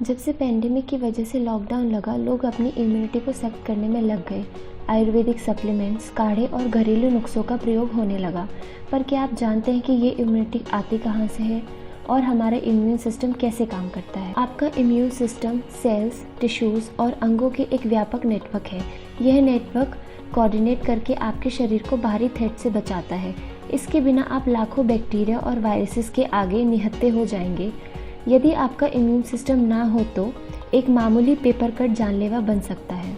जब से पेंडेमिक की वजह से लॉकडाउन लगा, लोग अपनी इम्यूनिटी को सख्त करने में लग गए। आयुर्वेदिक सप्लीमेंट्स, काढ़े और घरेलू नुस्खों का प्रयोग होने लगा। पर क्या आप जानते हैं कि ये इम्यूनिटी आती कहाँ से है और हमारा इम्यून सिस्टम कैसे काम करता है? आपका इम्यून सिस्टम सेल्स, टिश्यूज़ और अंगों के एक व्यापक नेटवर्क है। यह नेटवर्क कोऑर्डिनेट करके आपके शरीर को बाहरी थ्रेट से बचाता है। इसके बिना आप लाखों बैक्टीरिया और वायरसेस के आगे निहत्थे हो जाएंगे। यदि आपका इम्यून सिस्टम ना हो तो एक मामूली पेपर कट जानलेवा बन सकता है।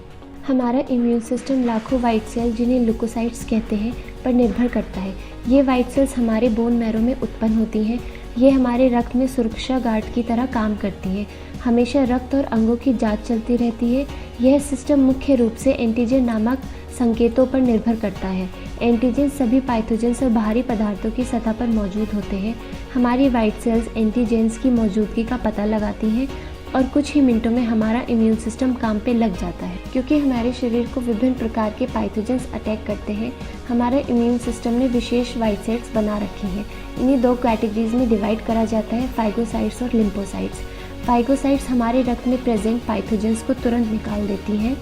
हमारा इम्यून सिस्टम लाखों वाइट सेल, जिन्हें ल्यूकोसाइट्स कहते हैं, पर निर्भर करता है। ये वाइट सेल्स हमारे बोन मैरो में उत्पन्न होती हैं। ये हमारे रक्त में सुरक्षा गार्ड की तरह काम करती हैं। हमेशा रक्त और अंगों की जांच चलती रहती है। यह सिस्टम मुख्य रूप से एंटीजन नामक संकेतों पर निर्भर करता है। एंटीजन सभी पैथोजेंस और बाहरी पदार्थों की सतह पर मौजूद होते हैं। हमारी वाइट सेल्स एंटीजेंस की मौजूदगी का पता लगाती हैं और कुछ ही मिनटों में हमारा इम्यून सिस्टम काम पे लग जाता है। क्योंकि हमारे शरीर को विभिन्न प्रकार के पैथोजेंस अटैक करते हैं, हमारे इम्यून सिस्टम ने विशेष वाइट सेल्स बना रखी हैं। इन्हीं दो कैटेगरीज में डिवाइड करा जाता है, फाइगोसाइट्स और लिम्फोसाइट्स। फाइगोसाइट्स हमारे रक्त में प्रेजेंट पैथोजेंस को तुरंत निकाल देती हैं।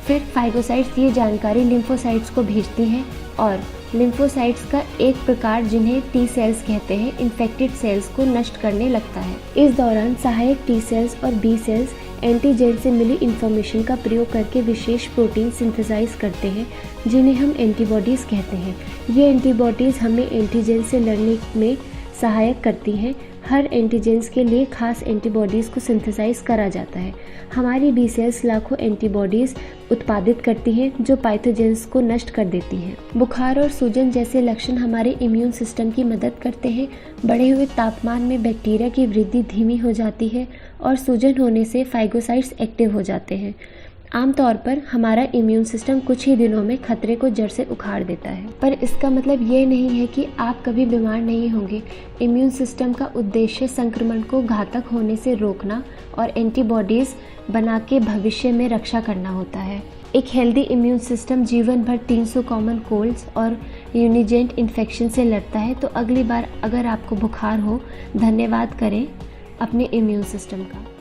फिर फाइगोसाइट्स ये जानकारी लिम्फोसाइट्स को भेजती हैं और लिम्फोसाइट्स का एक प्रकार, जिन्हें टी सेल्स कहते हैं, इन्फेक्टेड सेल्स को नष्ट करने लगता है। इस दौरान सहायक टी सेल्स और बी सेल्स एंटीजन से मिली इन्फॉर्मेशन का प्रयोग करके विशेष प्रोटीन सिंथेसाइज करते हैं, जिन्हें हम एंटीबॉडीज़ कहते हैं। ये एंटीबॉडीज़ हमें एंटीजन से लड़ने में सहायक करती हैं। हर एंटीजेंस के लिए खास एंटीबॉडीज़ को सिंथेसाइज करा जाता है। हमारी बी सेल्स लाखों एंटीबॉडीज़ उत्पादित करती हैं जो पैथोजेंस को नष्ट कर देती हैं। बुखार और सूजन जैसे लक्षण हमारे इम्यून सिस्टम की मदद करते हैं। बढ़े हुए तापमान में बैक्टीरिया की वृद्धि धीमी हो जाती है और सूजन होने से फाइगोसाइट्स एक्टिव हो जाते हैं। आमतौर पर हमारा इम्यून सिस्टम कुछ ही दिनों में खतरे को जड़ से उखाड़ देता है। पर इसका मतलब ये नहीं है कि आप कभी बीमार नहीं होंगे। इम्यून सिस्टम का उद्देश्य संक्रमण को घातक होने से रोकना और एंटीबॉडीज़ बना के भविष्य में रक्षा करना होता है। एक हेल्दी इम्यून सिस्टम जीवन भर 300 कॉमन कोल्ड्स और यूनिजेंट इन्फेक्शन से लड़ता है। तो अगली बार अगर आपको बुखार हो, धन्यवाद करें अपने इम्यून सिस्टम का।